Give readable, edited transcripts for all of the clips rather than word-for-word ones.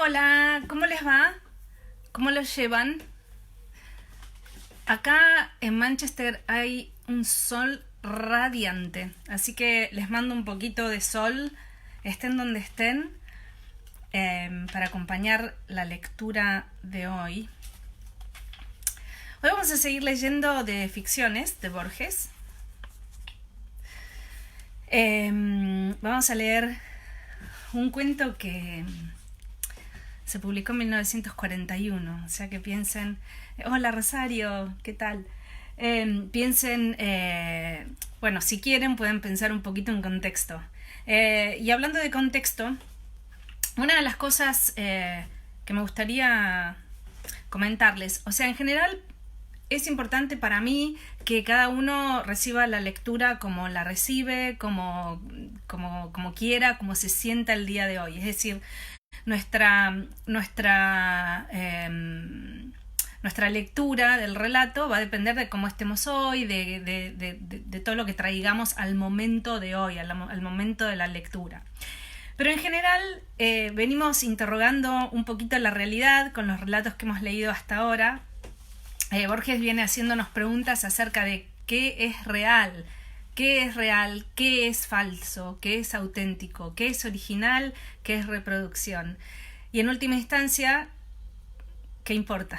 Hola, ¿cómo les va? ¿Cómo los llevan? Acá en Manchester hay un sol radiante, así que les mando un poquito de sol, estén donde estén, para acompañar la lectura de hoy. Hoy vamos a seguir leyendo de ficciones de Borges. Vamos a leer un cuento que se publicó en 1941, o sea que piensen, hola Rosario, ¿qué tal? Piensen, bueno, si quieren pueden pensar un poquito en contexto. Y hablando de contexto, una de las cosas que me gustaría comentarles, o sea, en general es importante para mí que cada uno reciba la lectura como la recibe, como quiera, como se sienta el día de hoy. Es decir, nuestra lectura del relato va a depender de cómo estemos hoy, de todo lo que traigamos al momento de hoy, al momento de la lectura. Pero en general venimos interrogando un poquito la realidad con los relatos que hemos leído hasta ahora. Borges viene haciéndonos preguntas acerca de qué es real, qué es falso, qué es auténtico, qué es original, qué es reproducción. Y en última instancia, ¿qué importa?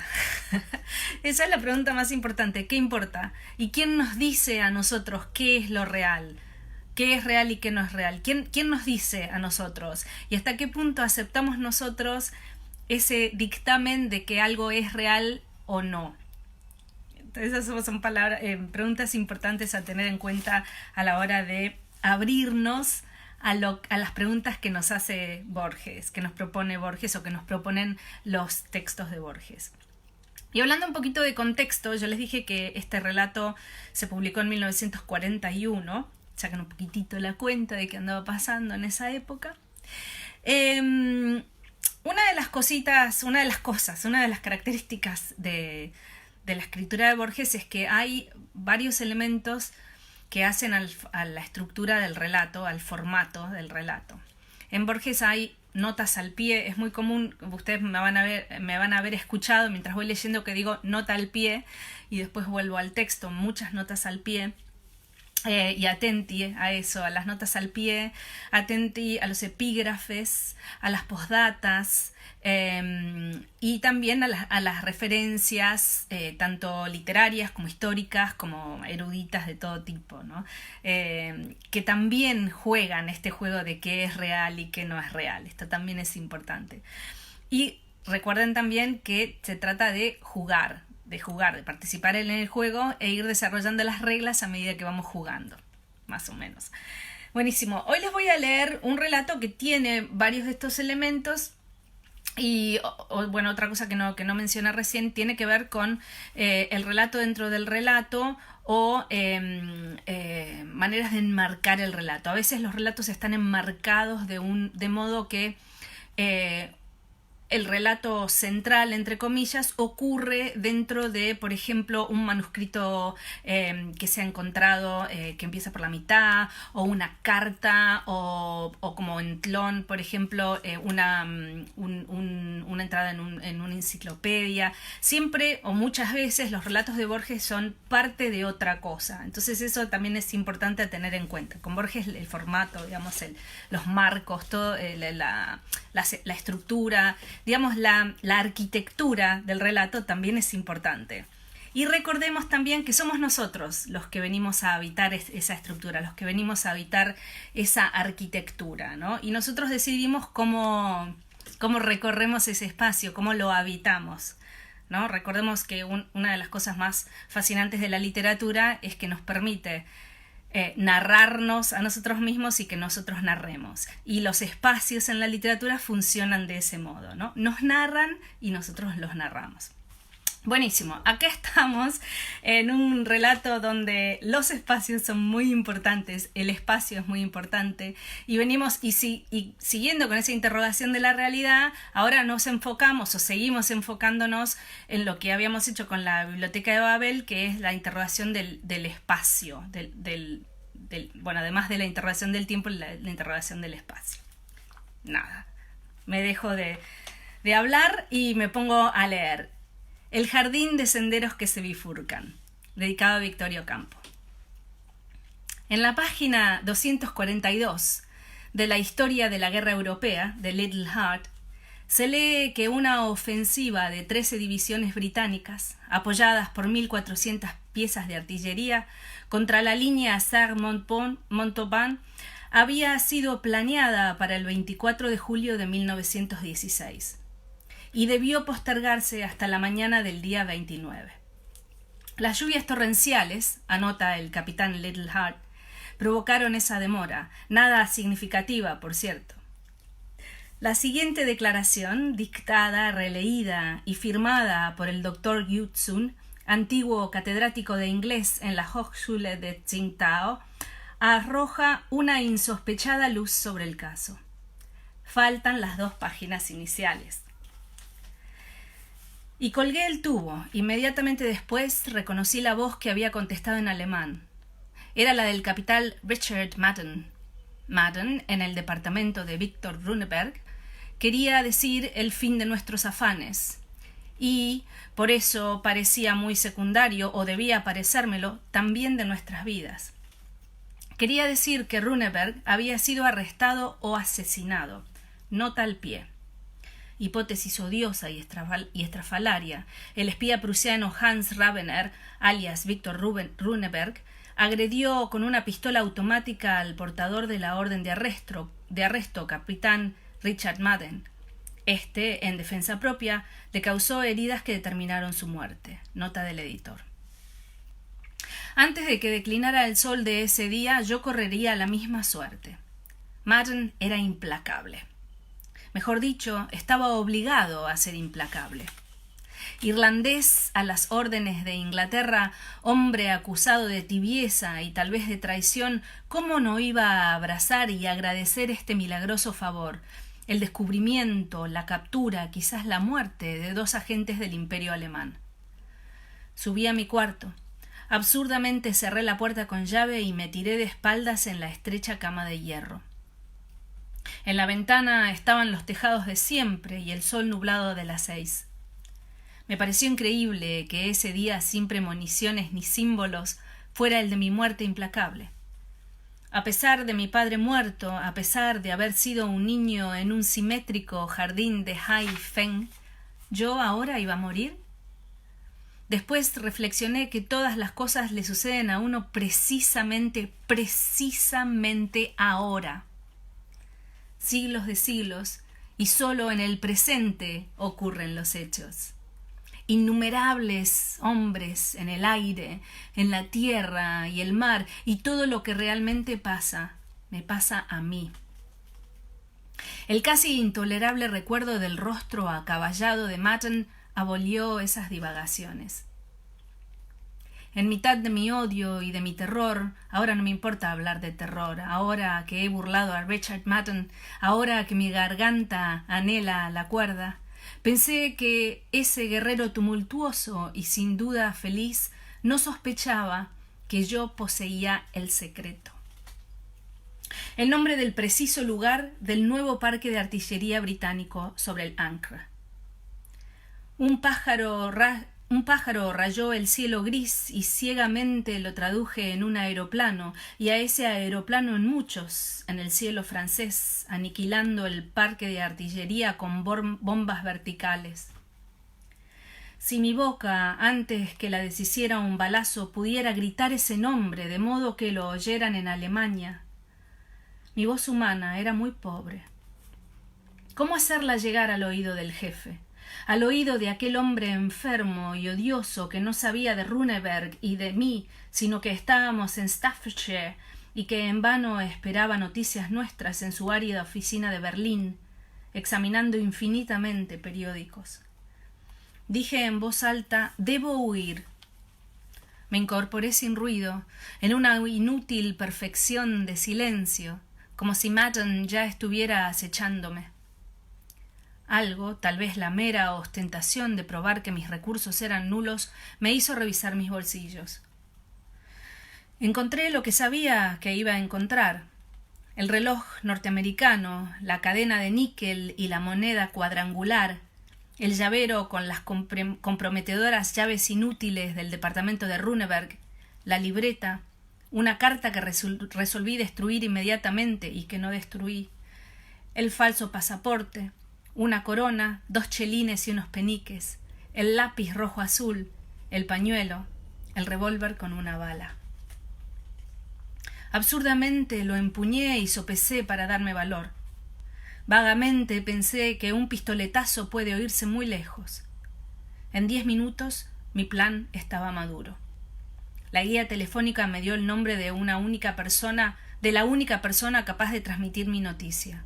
Esa es la pregunta más importante, ¿qué importa? ¿Y quién nos dice a nosotros qué es lo real? ¿Qué es real y qué no es real? ¿Quién nos dice a nosotros? ¿Y hasta qué punto aceptamos nosotros ese dictamen de que algo es real o no? Esas son preguntas importantes a tener en cuenta a la hora de abrirnos a las preguntas que nos hace Borges, que nos propone Borges o que nos proponen los textos de Borges. Y hablando un poquito de contexto, yo les dije que este relato se publicó en 1941, sacan un poquitito la cuenta de qué andaba pasando en esa época. Una de las características de la escritura de Borges es que hay varios elementos que hacen a la estructura del relato, al formato del relato. En Borges hay notas al pie, es muy común, ustedes me van a haber escuchado mientras voy leyendo que digo nota al pie y después vuelvo al texto, muchas notas al pie. Y atenti a eso, a las notas al pie, atenti a los epígrafes, a las postdatas, y también a las referencias tanto literarias como históricas como eruditas de todo tipo, ¿no? Que también juegan este juego de qué es real y qué no es real. Esto también es importante. Y recuerden también que se trata de jugar, de participar en el juego e ir desarrollando las reglas a medida que vamos jugando, más o menos. Buenísimo. Hoy les voy a leer un relato que tiene varios de estos elementos y, bueno, otra cosa que no mencioné recién tiene que ver con el relato dentro del relato o maneras de enmarcar el relato. A veces los relatos están enmarcados de modo que el relato central, entre comillas, ocurre dentro de, por ejemplo, un manuscrito que se ha encontrado que empieza por la mitad, o una carta, o como en Tlón, por ejemplo, una entrada en una enciclopedia. Siempre o muchas veces los relatos de Borges son parte de otra cosa. Entonces eso también es importante a tener en cuenta. Con Borges el formato, digamos, los marcos, todo, la estructura, digamos, la arquitectura del relato también es importante. Y recordemos también que somos nosotros los que venimos a habitar esa estructura, los que venimos a habitar esa arquitectura, ¿no? Y nosotros decidimos cómo recorremos ese espacio, cómo lo habitamos, ¿no? Recordemos que una de las cosas más fascinantes de la literatura es que nos permite narrarnos a nosotros mismos y que nosotros narremos. Y los espacios en la literatura funcionan de ese modo, ¿no? Nos narran y nosotros los narramos. Buenísimo, acá estamos en un relato donde los espacios son muy importantes, el espacio es muy importante y venimos y siguiendo con esa interrogación de la realidad, ahora nos enfocamos o seguimos enfocándonos en lo que habíamos hecho con la Biblioteca de Babel, que es la interrogación del espacio, bueno, además de la interrogación del tiempo, la interrogación del espacio. Nada, me dejo de de hablar y me pongo a leer. El jardín de senderos que se bifurcan, dedicado a Victorio Campo. En la página 242 de la Historia de la Guerra Europea, de Little Heart, se lee que una ofensiva de 13 divisiones británicas, apoyadas por 1.400 piezas de artillería contra la línea Sarre-Montauban, había sido planeada para el 24 de julio de 1916 y debió postergarse hasta la mañana del día 29. Las lluvias torrenciales, anota el capitán Little Heart, provocaron esa demora, nada significativa, por cierto. La siguiente declaración, dictada, releída y firmada por el doctor Yutsun, antiguo catedrático de inglés en la Hochschule de Tsingtao, arroja una insospechada luz sobre el caso. Faltan las 2 páginas iniciales. Y colgué el tubo. Inmediatamente después reconocí la voz que había contestado en alemán. Era la del capitán Richard Madden. Madden, en el departamento de Victor Runeberg, quería decir el fin de nuestros afanes, y, por eso parecía muy secundario, o debía parecérmelo, también de nuestras vidas. Quería decir que Runeberg había sido arrestado o asesinado, nota al pie. Hipótesis odiosa y estrafalaria, el espía prusiano Hans Rabener, alias Victor Runeberg, agredió con una pistola automática al portador de la orden de arresto, capitán Richard Madden. En defensa propia, le causó heridas que determinaron su muerte. Nota del editor. Antes de que declinara el sol de ese día, yo correría la misma suerte. Madden era implacable. Mejor dicho, estaba obligado a ser implacable. Irlandés a las órdenes de Inglaterra, hombre acusado de tibieza y tal vez de traición, ¿cómo no iba a abrazar y agradecer este milagroso favor? El descubrimiento, la captura, quizás la muerte de 2 agentes del Imperio alemán. Subí a mi cuarto. Absurdamente cerré la puerta con llave y me tiré de espaldas en la estrecha cama de hierro. En la ventana estaban los tejados de siempre y el sol nublado de las 6. Me pareció increíble que ese día, sin premoniciones ni símbolos, fuera el de mi muerte implacable. A pesar de mi padre muerto, a pesar de haber sido un niño en un simétrico jardín de Haifeng, ¿yo ahora iba a morir? Después reflexioné que todas las cosas le suceden a uno precisamente ahora. Siglos de siglos, y solo en el presente ocurren los hechos. Innumerables hombres en el aire, en la tierra y el mar, y todo lo que realmente pasa, me pasa a mí. El casi intolerable recuerdo del rostro acaballado de Madden abolió esas divagaciones. En mitad de mi odio y de mi terror, ahora no me importa hablar de terror, ahora que he burlado a Richard Madden, ahora que mi garganta anhela la cuerda, pensé que ese guerrero tumultuoso y sin duda feliz no sospechaba que yo poseía el secreto. El nombre del preciso lugar del nuevo parque de artillería británico sobre el Ancre. Un pájaro rayó el cielo gris y ciegamente lo traduje en un aeroplano, y a ese aeroplano en muchos, en el cielo francés, aniquilando el parque de artillería con bombas verticales. Si mi boca, antes que la deshiciera un balazo, pudiera gritar ese nombre de modo que lo oyeran en Alemania. Mi voz humana era muy pobre. ¿Cómo hacerla llegar al oído del jefe? Al oído de aquel hombre enfermo y odioso que no sabía de Runeberg y de mí, sino que estábamos en Staffordshire y que en vano esperaba noticias nuestras en su árida oficina de Berlín, examinando infinitamente periódicos. Dije en voz alta: «Debo huir». Me incorporé sin ruido, en una inútil perfección de silencio, como si Madden ya estuviera acechándome. Algo, tal vez la mera ostentación de probar que mis recursos eran nulos, me hizo revisar mis bolsillos. Encontré lo que sabía que iba a encontrar: el reloj norteamericano, la cadena de níquel y la moneda cuadrangular, el llavero con las comprometedoras llaves inútiles del departamento de Runeberg, la libreta, una carta que resolví destruir inmediatamente y que no destruí, el falso pasaporte, una corona, 2 chelines y unos peniques, el lápiz rojo azul, el pañuelo, el revólver con una bala. Absurdamente lo empuñé y sopesé para darme valor. Vagamente pensé que un pistoletazo puede oírse muy lejos. En 10 minutos mi plan estaba maduro. La guía telefónica me dio el nombre de la única persona capaz de transmitir mi noticia.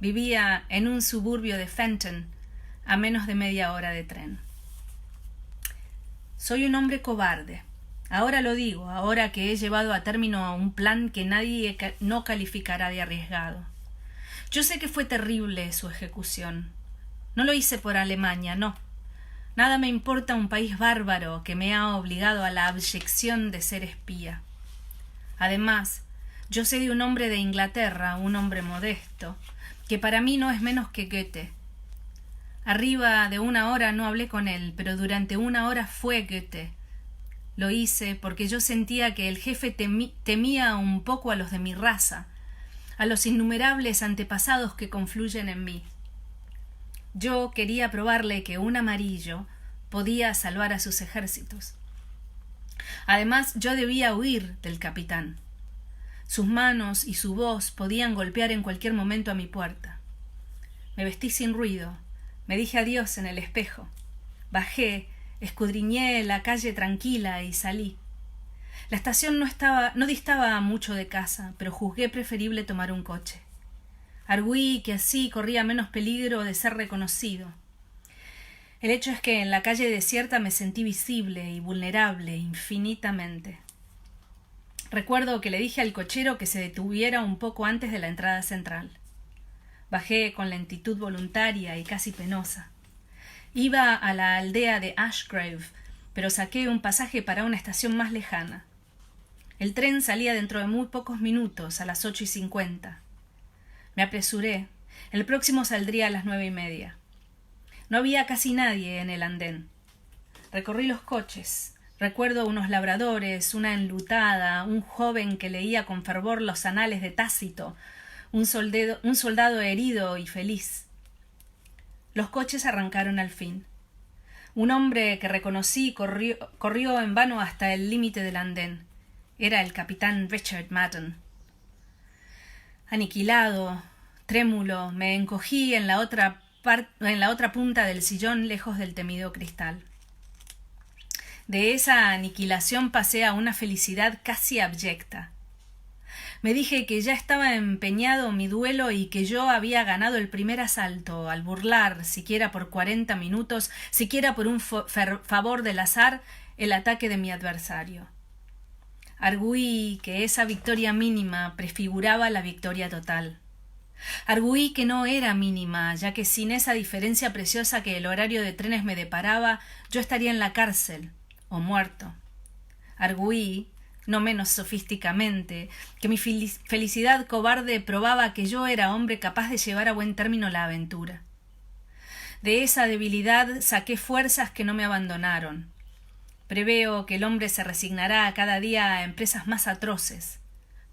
Vivía en un suburbio de Fenton, a menos de media hora de tren. Soy un hombre cobarde. Ahora lo digo, ahora que he llevado a término un plan que nadie no calificará de arriesgado. Yo sé que fue terrible su ejecución. No lo hice por Alemania, no. Nada me importa un país bárbaro que me ha obligado a la abyección de ser espía. Además, yo sé de un hombre de Inglaterra, un hombre modesto, que para mí no es menos que Goethe. Arriba de 1 hora no hablé con él, pero durante 1 hora fue Goethe. Lo hice porque yo sentía que el jefe temía un poco a los de mi raza, a los innumerables antepasados que confluyen en mí. Yo quería probarle que un amarillo podía salvar a sus ejércitos. Además, yo debía huir del capitán. Sus manos y su voz podían golpear en cualquier momento a mi puerta. Me vestí sin ruido, me dije adiós en el espejo. Bajé, escudriñé la calle tranquila y salí. La estación no distaba mucho de casa, pero juzgué preferible tomar un coche. Arguí que así corría menos peligro de ser reconocido. El hecho es que en la calle desierta me sentí visible y vulnerable infinitamente. Recuerdo que le dije al cochero que se detuviera un poco antes de la entrada central. Bajé con lentitud voluntaria y casi penosa. Iba a la aldea de Ashgrove, pero saqué un pasaje para una estación más lejana. El tren salía dentro de muy pocos minutos, a las 8:50. Me apresuré. El próximo saldría a las 9:30. No había casi nadie en el andén. Recorrí los coches. Recuerdo unos labradores, una enlutada, un joven que leía con fervor los anales de Tácito, un soldado herido y feliz. Los coches arrancaron al fin. Un hombre que reconocí corrió en vano hasta el límite del andén. Era el capitán Richard Madden. Aniquilado, trémulo, me encogí en la otra punta del sillón lejos del temido cristal. De esa aniquilación pasé a una felicidad casi abyecta. Me dije que ya estaba empeñado mi duelo y que yo había ganado el primer asalto al burlar, siquiera por 40 minutos, siquiera por un favor del azar, el ataque de mi adversario. Arguí que esa victoria mínima prefiguraba la victoria total. Arguí que no era mínima, ya que sin esa diferencia preciosa que el horario de trenes me deparaba, yo estaría en la cárcel o muerto. Arguí, no menos sofísticamente, que mi felicidad cobarde probaba que yo era hombre capaz de llevar a buen término la aventura. De esa debilidad saqué fuerzas que no me abandonaron. Preveo que el hombre se resignará cada día a empresas más atroces.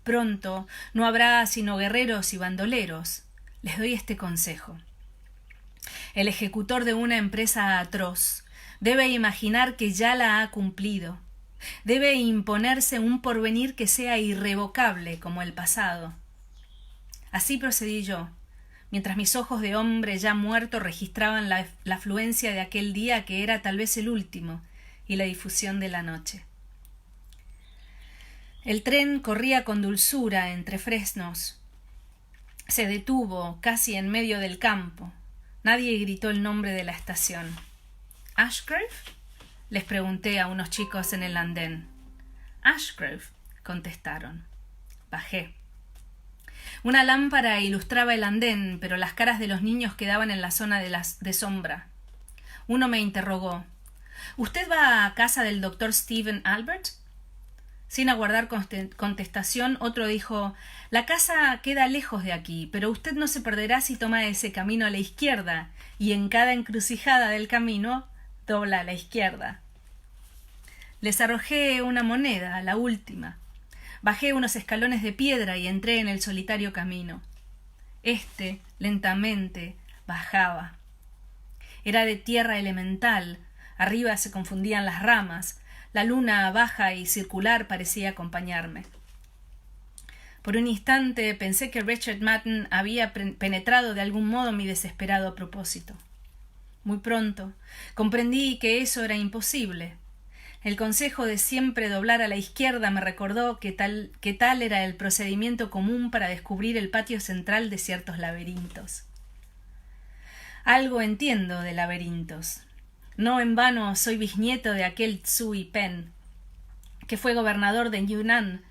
Pronto no habrá sino guerreros y bandoleros. Les doy este consejo. El ejecutor de una empresa atroz debe imaginar que ya la ha cumplido. Debe imponerse un porvenir que sea irrevocable como el pasado. Así procedí yo, mientras mis ojos de hombre ya muerto registraban la afluencia de aquel día que era tal vez el último, y la difusión de la noche. El tren corría con dulzura entre fresnos. Se detuvo casi en medio del campo. Nadie gritó el nombre de la estación. ¿Ashgrove? Les pregunté a unos chicos en el andén. Ashgrove, contestaron. Bajé. Una lámpara ilustraba el andén, pero las caras de los niños quedaban en la zona de sombra. Uno me interrogó. ¿Usted va a casa del doctor Stephen Albert? Sin aguardar contestación, otro dijo: «La casa queda lejos de aquí, pero usted no se perderá si toma ese camino a la izquierda, y en cada encrucijada del camino dobla a la izquierda». Les arrojé una moneda, la última. Bajé unos escalones de piedra y entré en el solitario camino. Lentamente, bajaba. Era de tierra elemental. Arriba se confundían las ramas. La luna baja y circular parecía acompañarme. Por un instante pensé que Richard Madden había penetrado de algún modo mi desesperado propósito. Muy pronto comprendí que eso era imposible. El consejo de siempre doblar a la izquierda me recordó que tal era el procedimiento común para descubrir el patio central de ciertos laberintos. Algo entiendo de laberintos. No en vano soy bisnieto de aquel Tsui Pen, que fue gobernador de Yunnan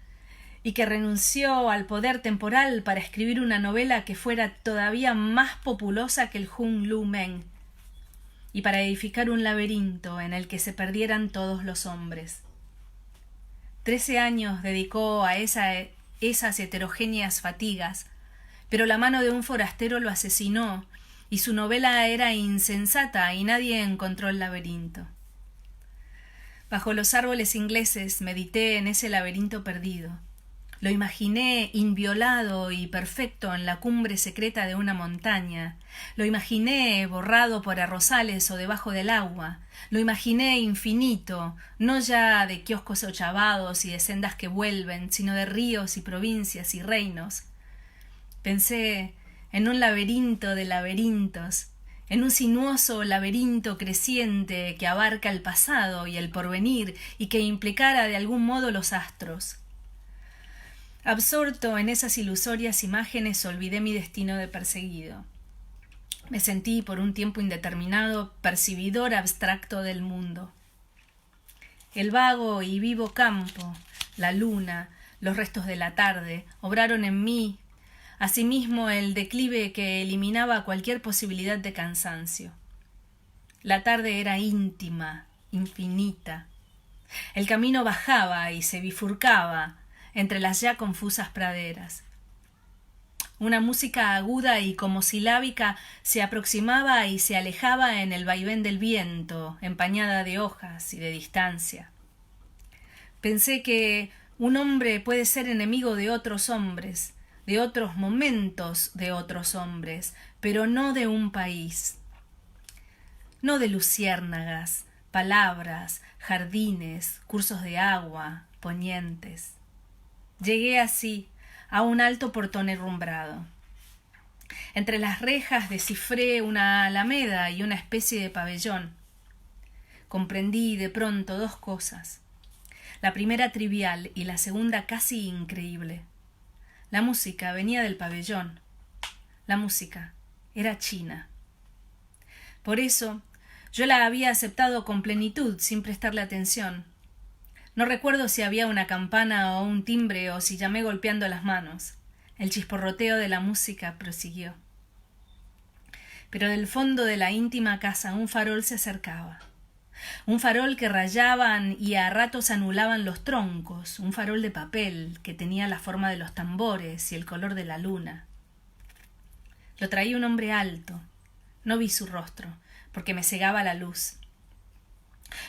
y que renunció al poder temporal para escribir una novela que fuera todavía más populosa que el Hun Lu Men, y para edificar un laberinto en el que se perdieran todos los hombres. 13 años dedicó a esas heterogéneas fatigas, pero la mano de un forastero lo asesinó, y su novela era insensata y nadie encontró el laberinto. Bajo los árboles ingleses medité en ese laberinto perdido. Lo imaginé inviolado y perfecto en la cumbre secreta de una montaña. Lo imaginé borrado por arrozales o debajo del agua. Lo imaginé infinito, no ya de kioscos ochavados y de sendas que vuelven, sino de ríos y provincias y reinos. Pensé en un laberinto de laberintos, en un sinuoso laberinto creciente que abarca el pasado y el porvenir y que implicara de algún modo los astros. Absorto en esas ilusorias imágenes, olvidé mi destino de perseguido. Me sentí por un tiempo indeterminado percibidor abstracto del mundo. El vago y vivo campo, la luna, los restos de la tarde, obraron en mí, asimismo el declive que eliminaba cualquier posibilidad de cansancio. La tarde era íntima, infinita. El camino bajaba y se bifurcaba entre las ya confusas praderas. Una música aguda y como silábica se aproximaba y se alejaba en el vaivén del viento, empañada de hojas y de distancia. Pensé que un hombre puede ser enemigo de otros hombres, de otros momentos de otros hombres, pero no de un país. No de luciérnagas, palabras, jardines, cursos de agua, ponientes. Llegué así a un alto portón herrumbrado. Entre las rejas descifré una alameda y una especie de pabellón. Comprendí de pronto dos cosas. La primera trivial y la segunda casi increíble. La música venía del pabellón. La música era china. Por eso yo la había aceptado con plenitud sin prestarle atención. No recuerdo si había una campana o un timbre o si llamé golpeando las manos. El chisporroteo de la música prosiguió. Pero del fondo de la íntima casa un farol se acercaba. Un farol que rayaban y a ratos anulaban los troncos, un farol de papel que tenía la forma de los tambores y el color de la luna. Lo traía un hombre alto. No vi su rostro, porque me cegaba la luz.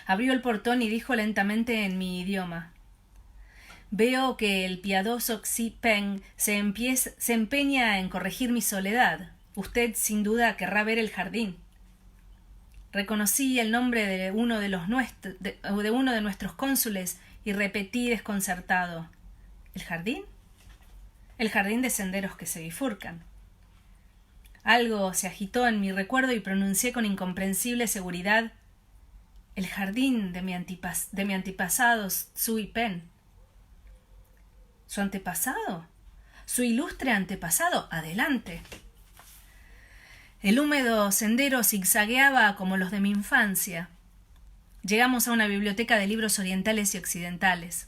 Abrió el portón y dijo lentamente en mi idioma: «Veo que el piadoso Xi Peng se empeña en corregir mi soledad. Usted sin duda querrá ver el jardín». Reconocí el nombre de uno de nuestros cónsules y repetí desconcertado: «¿El jardín?» «El jardín de senderos que se bifurcan». Algo se agitó en mi recuerdo y pronuncié con incomprensible seguridad: «El jardín de mi antepasado Tsui Pen». «¿Su antepasado? ¿Su ilustre antepasado? Adelante». El húmedo sendero zigzagueaba como los de mi infancia. Llegamos a una biblioteca de libros orientales y occidentales.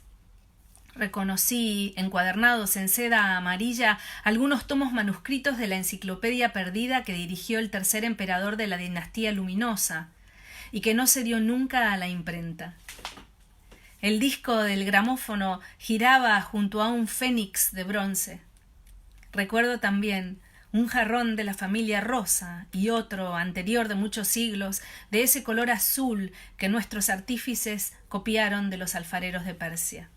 Reconocí, encuadernados en seda amarilla, algunos tomos manuscritos de la enciclopedia perdida que dirigió el tercer emperador de la dinastía luminosa, y que no se dio nunca a la imprenta. El disco del gramófono giraba junto a un fénix de bronce. Recuerdo también un jarrón de la familia Rosa y otro, anterior de muchos siglos, de ese color azul que nuestros artífices copiaron de los alfareros de Persia.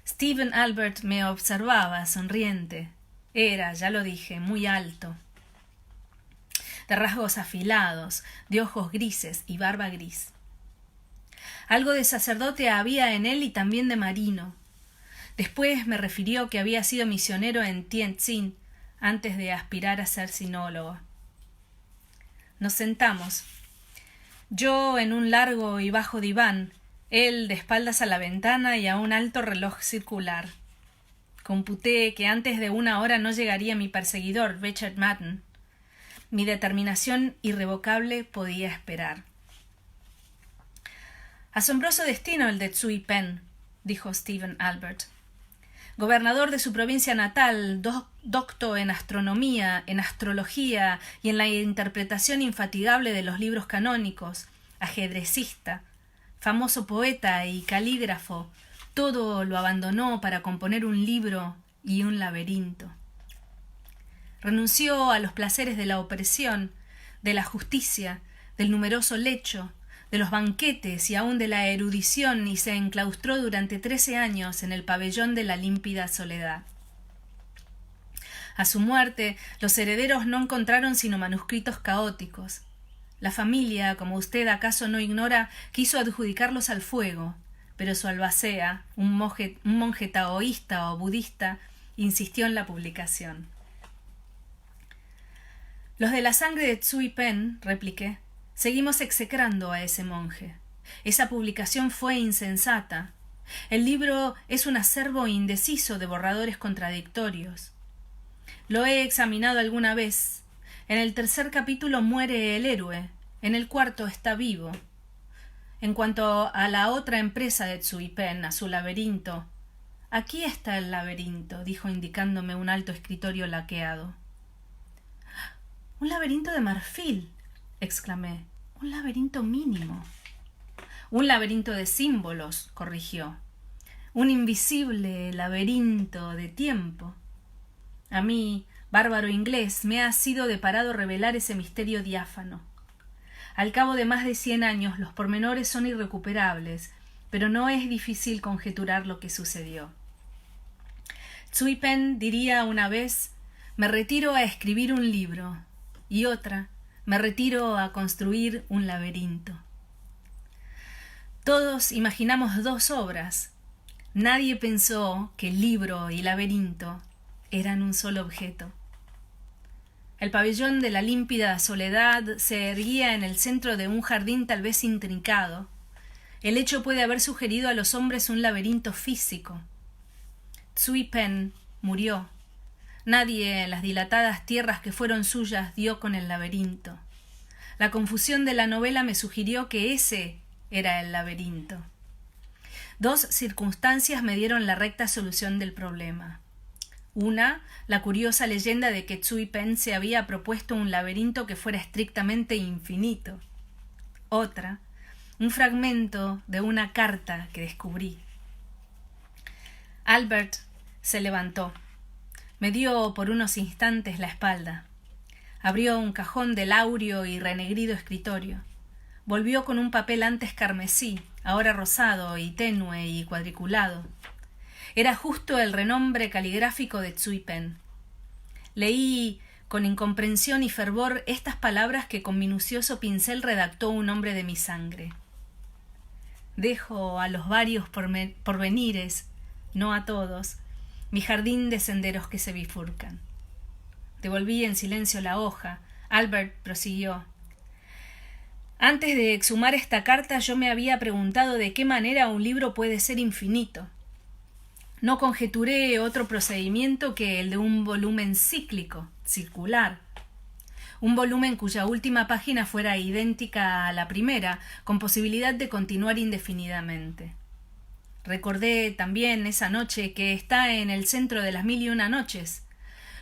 Stephen Albert me observaba, sonriente. Era, ya lo dije, muy alto, de rasgos afilados, de ojos grises y barba gris. Algo de sacerdote había en él y también de marino. Después me refirió que había sido misionero en Tientsin antes de aspirar a ser sinólogo. Nos sentamos. Yo en un largo y bajo diván, él de espaldas a la ventana y a un alto reloj circular. Computé que antes de 1 hora no llegaría mi perseguidor, Richard Madden. Mi determinación irrevocable podía esperar. Asombroso destino el de Tsui Pen, dijo Stephen Albert. Gobernador de su provincia natal, docto en astronomía, en astrología y en la interpretación infatigable de los libros canónicos, ajedrecista, famoso poeta y calígrafo, todo lo abandonó para componer un libro y un laberinto. Renunció a los placeres de la opresión, de la justicia, del numeroso lecho, de los banquetes y aun de la erudición y se enclaustró durante 13 años en el pabellón de la límpida soledad. A su muerte, los herederos no encontraron sino manuscritos caóticos. La familia, como usted acaso no ignora, quiso adjudicarlos al fuego, pero su albacea, un monje taoísta o budista, insistió en la publicación. Los de la sangre de Tsui Pen, repliqué, seguimos execrando a ese monje. Esa publicación fue insensata. El libro es un acervo indeciso de borradores contradictorios. Lo he examinado alguna vez. En el 3er capítulo muere el héroe, en el 4 está vivo. En cuanto a la otra empresa de Tsui Pen, a su laberinto, aquí está el laberinto, dijo indicándome un alto escritorio laqueado. Un laberinto de marfil, exclamé. Un laberinto mínimo. Un laberinto de símbolos, corrigió. Un invisible laberinto de tiempo. A mí, bárbaro inglés, me ha sido deparado revelar ese misterio diáfano. Al cabo de más de 100 años los pormenores son irrecuperables, pero no es difícil conjeturar lo que sucedió. Tsui Pen diría una vez, me retiro a escribir un libro, y otra, me retiro a construir un laberinto. Todos imaginamos 2 obras. Nadie pensó que libro y laberinto eran un solo objeto. El pabellón de la límpida soledad se erguía en el centro de un jardín tal vez intrincado. El hecho puede haber sugerido a los hombres un laberinto físico. Tsui Pen murió. Nadie en las dilatadas tierras que fueron suyas dio con el laberinto. La confusión de la novela me sugirió que ese era el laberinto. 2 circunstancias me dieron la recta solución del problema. Una, la curiosa leyenda de que Tsui Pen se había propuesto un laberinto que fuera estrictamente infinito. Otra, un fragmento de una carta que descubrí. Albert se levantó. Me dio por unos instantes la espalda. Abrió un cajón del áureo y renegrido escritorio. Volvió con un papel antes carmesí, ahora rosado y tenue y cuadriculado. Era justo el renombre caligráfico de Tsui Pen. Leí con incomprensión y fervor estas palabras que con minucioso pincel redactó un hombre de mi sangre. Dejo a los varios porvenires, no a todos, mi jardín de senderos que se bifurcan. Devolví en silencio la hoja. Albert prosiguió. Antes de exhumar esta carta yo me había preguntado de qué manera un libro puede ser infinito. No conjeturé otro procedimiento que el de un volumen cíclico, circular. Un volumen cuya última página fuera idéntica a la primera, con posibilidad de continuar indefinidamente. Recordé también esa noche que está en el centro de las 1001 noches,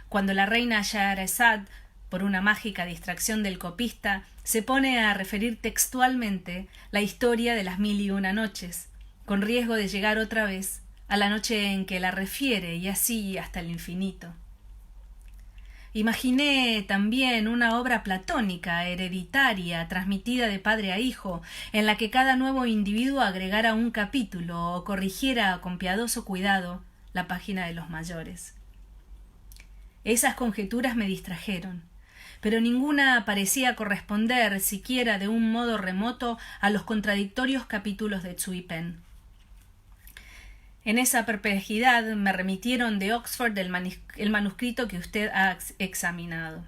cuando la reina Scheherazade, por una mágica distracción del copista, se pone a referir textualmente la historia de las 1001 noches, con riesgo de llegar otra vez a la noche en que la refiere y así hasta el infinito. Imaginé también una obra platónica, hereditaria, transmitida de padre a hijo, en la que cada nuevo individuo agregara un capítulo o corrigiera con piadoso cuidado la página de los mayores. Esas conjeturas me distrajeron, pero ninguna parecía corresponder siquiera de un modo remoto a los contradictorios capítulos de Tsui Pen. En esa perplejidad me remitieron de Oxford el manuscrito que usted ha examinado.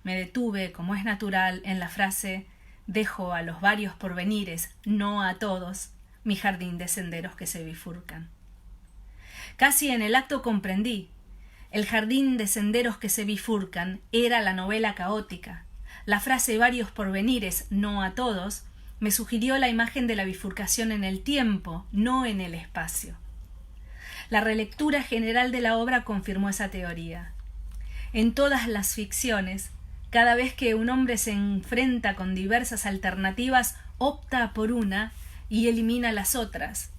Me detuve, como es natural, en la frase «Dejo a los varios porvenires, no a todos, mi jardín de senderos que se bifurcan». Casi en el acto comprendí. El jardín de senderos que se bifurcan era la novela caótica. La frase «varios porvenires, no a todos» me sugirió la imagen de la bifurcación en el tiempo, no en el espacio. La relectura general de la obra confirmó esa teoría. En todas las ficciones, cada vez que un hombre se enfrenta con diversas alternativas, opta por una y elimina las otras.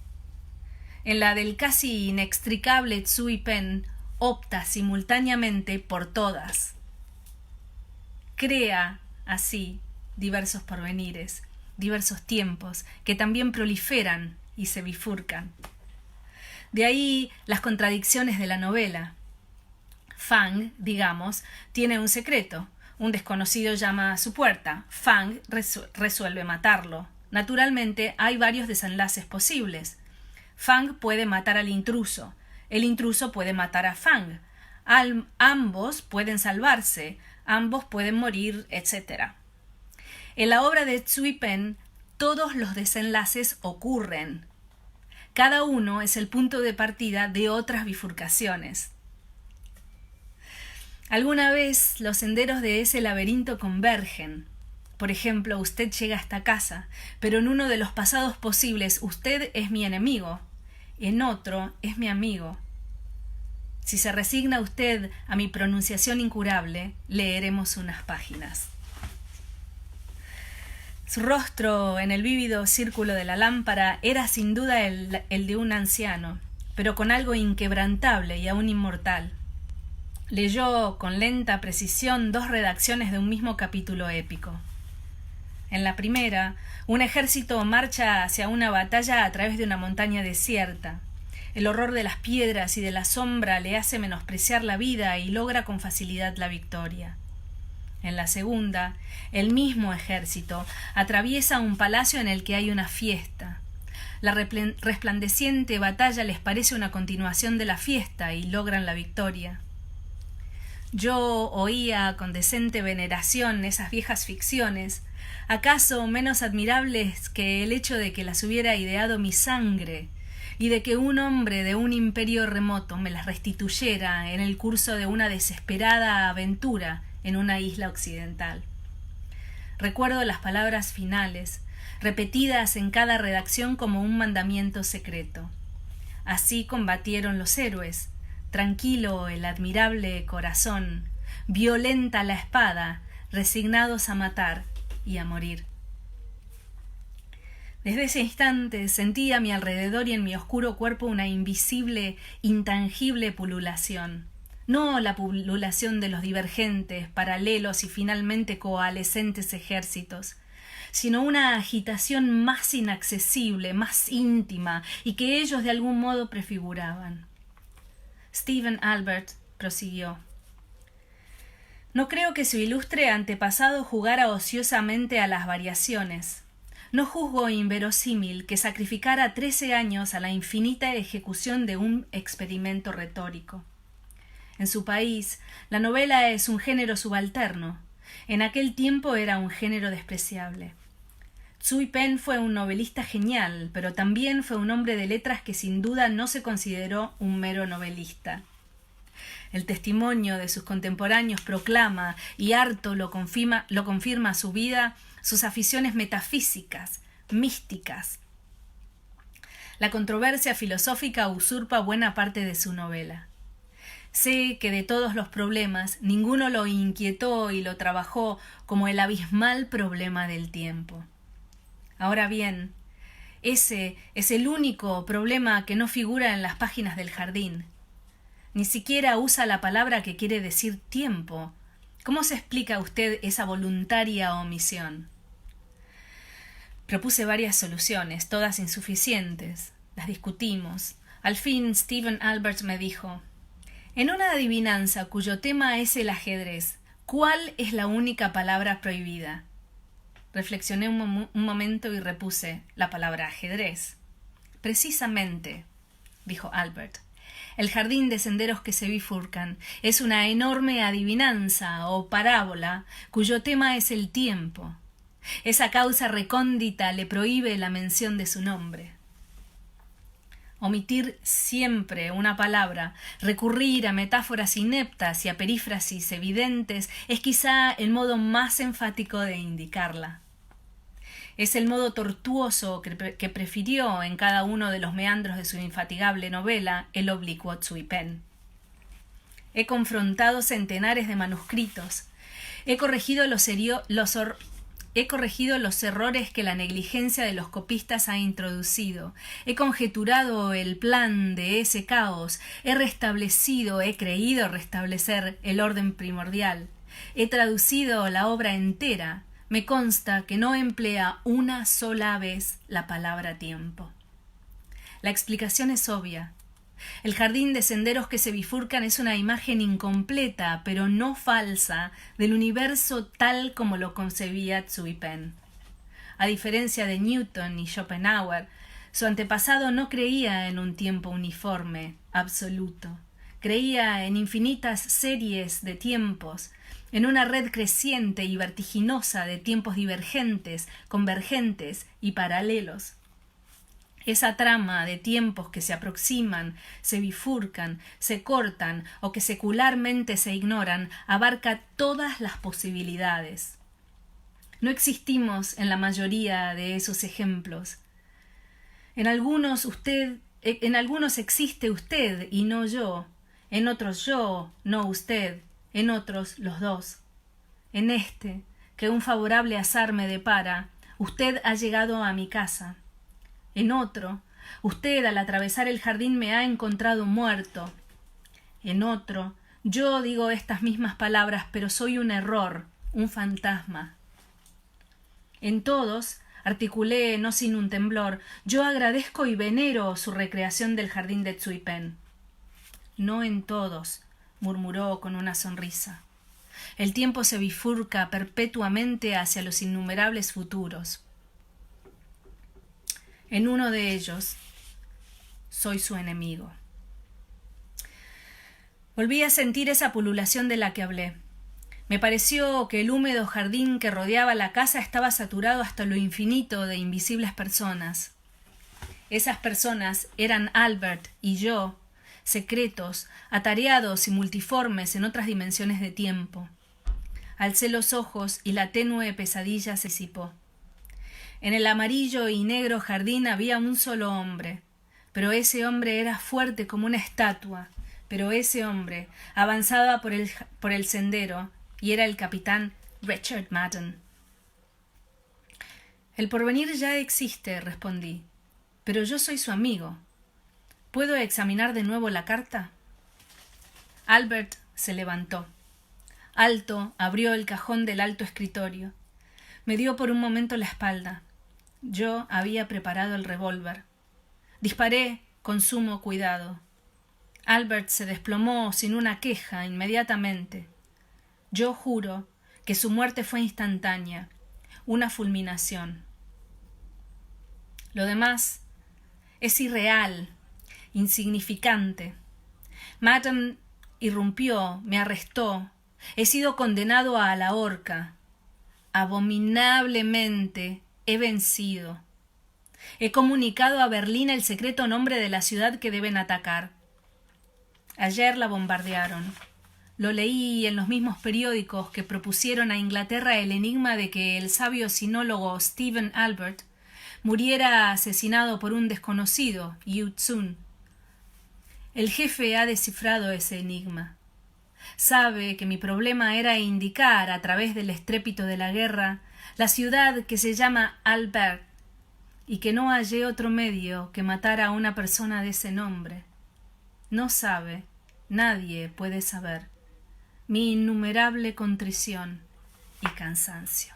En la del casi inextricable Tsui Pen, opta simultáneamente por todas. Crea, así, diversos porvenires, diversos tiempos, que también proliferan y se bifurcan. De ahí las contradicciones de la novela. Fang, digamos, tiene un secreto. Un desconocido llama a su puerta. Fang resuelve matarlo. Naturalmente, hay varios desenlaces posibles. Fang puede matar al intruso. El intruso puede matar a Fang. Ambos pueden salvarse. Ambos pueden morir, etc. En la obra de Tsui Pen, todos los desenlaces ocurren. Cada uno es el punto de partida de otras bifurcaciones. Alguna vez los senderos de ese laberinto convergen. Por ejemplo, usted llega a esta casa, pero en uno de los pasados posibles usted es mi enemigo, en otro es mi amigo. Si se resigna usted a mi pronunciación incurable, leeremos unas páginas. Su rostro en el vívido círculo de la lámpara era sin duda el de un anciano, pero con algo inquebrantable y aún inmortal. Leyó con lenta precisión 2 redacciones de un mismo capítulo épico. En la primera, un ejército marcha hacia una batalla a través de una montaña desierta. El horror de las piedras y de la sombra le hace menospreciar la vida y logra con facilidad la victoria. En la segunda, el mismo ejército atraviesa un palacio en el que hay una fiesta. La resplandeciente batalla les parece una continuación de la fiesta y logran la victoria. Yo oía con decente veneración esas viejas ficciones, acaso menos admirables que el hecho de que las hubiera ideado mi sangre y de que un hombre de un imperio remoto me las restituyera en el curso de una desesperada aventura en una isla occidental. Recuerdo las palabras finales, repetidas en cada redacción como un mandamiento secreto. Así combatieron los héroes, tranquilo el admirable corazón, violenta la espada, resignados a matar y a morir. Desde ese instante sentí a mi alrededor y en mi oscuro cuerpo una invisible, intangible pululación. No la pululación de los divergentes, paralelos y finalmente coalescentes ejércitos, sino una agitación más inaccesible, más íntima, y que ellos de algún modo prefiguraban. Stephen Albert prosiguió. No creo que su ilustre antepasado jugara ociosamente a las variaciones. No juzgo inverosímil que sacrificara 13 años a la infinita ejecución de un experimento retórico. En su país, la novela es un género subalterno. En aquel tiempo era un género despreciable. Tsui Pen fue un novelista genial, pero también fue un hombre de letras que sin duda no se consideró un mero novelista. El testimonio de sus contemporáneos proclama, y harto lo confirma su vida, sus aficiones metafísicas, místicas. La controversia filosófica usurpa buena parte de su novela. Sé que de todos los problemas, ninguno lo inquietó y lo trabajó como el abismal problema del tiempo. Ahora bien, Ese es el único problema que no figura en las páginas del jardín. Ni siquiera usa la palabra que quiere decir tiempo. ¿Cómo se explica a usted esa voluntaria omisión? Propuse varias soluciones, todas insuficientes. Las discutimos. Al fin Stephen Albert me dijo: en una adivinanza cuyo tema es el ajedrez, ¿cuál es la única palabra prohibida? Reflexioné un momento y repuse: la palabra ajedrez. Precisamente, dijo Albert. El jardín de senderos que se bifurcan es una enorme adivinanza o parábola cuyo tema es el tiempo. Esa causa recóndita le prohíbe la mención de su nombre. Omitir siempre una palabra, recurrir a metáforas ineptas y a perífrasis evidentes es quizá el modo más enfático de indicarla. Es el modo tortuoso que prefirió en cada uno de los meandros de su infatigable novela El oblicuo Tsui Pen. He confrontado centenares de manuscritos. He corregido los errores que la negligencia de los copistas ha introducido. He conjeturado el plan de ese caos. He creído restablecer el orden primordial. He traducido la obra entera. Me consta que no emplea una sola vez la palabra tiempo. La explicación es obvia. El jardín de senderos que se bifurcan es una imagen incompleta, pero no falsa, del universo tal como lo concebía Tsui Pen. A diferencia de Newton y Schopenhauer, su antepasado no creía en un tiempo uniforme, absoluto. Creía en infinitas series de tiempos, en una red creciente y vertiginosa de tiempos divergentes, convergentes y paralelos. Esa trama de tiempos que se aproximan, se bifurcan, se cortan o que secularmente se ignoran abarca todas las posibilidades. No existimos en la mayoría de esos ejemplos. En algunos existe usted y no yo, en otros yo, no usted, en otros los dos. En este, que un favorable azar me depara, usted ha llegado a mi casa. En otro, usted al atravesar el jardín me ha encontrado muerto. En otro, yo digo estas mismas palabras, pero soy un error, un fantasma. En todos, articulé no sin un temblor, yo agradezco y venero su recreación del jardín de Tsui Pen. No en todos, murmuró con una sonrisa. El tiempo se bifurca perpetuamente hacia los innumerables futuros. En uno de ellos, soy su enemigo. Volví a sentir esa pululación de la que hablé. Me pareció que el húmedo jardín que rodeaba la casa estaba saturado hasta lo infinito de invisibles personas. Esas personas eran Albert y yo, secretos, atareados y multiformes en otras dimensiones de tiempo. Alcé los ojos y la tenue pesadilla se disipó. En el amarillo y negro jardín había un solo hombre, pero ese hombre era fuerte como una estatua, pero ese hombre avanzaba por el sendero y era el capitán Richard Madden. El porvenir ya existe, respondí, pero yo soy su amigo. ¿Puedo examinar de nuevo la carta? Albert se levantó. Alto abrió el cajón del alto escritorio. Me dio por un momento la espalda. Yo había preparado el revólver. Disparé con sumo cuidado. Albert se desplomó sin una queja inmediatamente. Yo juro que su muerte fue instantánea, una fulminación. Lo demás es irreal, insignificante. Madden irrumpió, me arrestó. He sido condenado a la horca. Abominablemente he vencido. He comunicado a Berlín el secreto nombre de la ciudad que deben atacar. Ayer la bombardearon. Lo leí en los mismos periódicos que propusieron a Inglaterra el enigma de que el sabio sinólogo Stephen Albert muriera asesinado por un desconocido, Yu Tsun. El jefe ha descifrado ese enigma. Sabe que mi problema era indicar, a través del estrépito de la guerra, la ciudad que se llama Albert, y que no hallé otro medio que matar a una persona de ese nombre. No sabe, nadie puede saber, mi innumerable contrición y cansancio.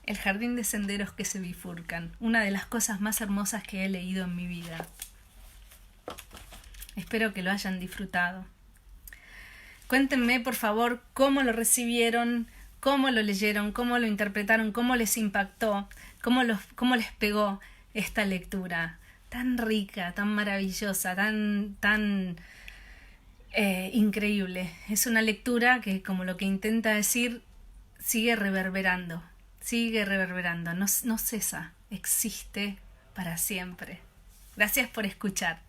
El jardín de senderos que se bifurcan, una de las cosas más hermosas que he leído en mi vida. Espero que lo hayan disfrutado. Cuéntenme, por favor, cómo lo recibieron, cómo lo leyeron, cómo lo interpretaron, cómo les impactó, cómo les pegó esta lectura tan rica, tan maravillosa, tan increíble. Es una lectura que, como lo que intenta decir, sigue reverberando, no cesa, existe para siempre. Gracias por escuchar.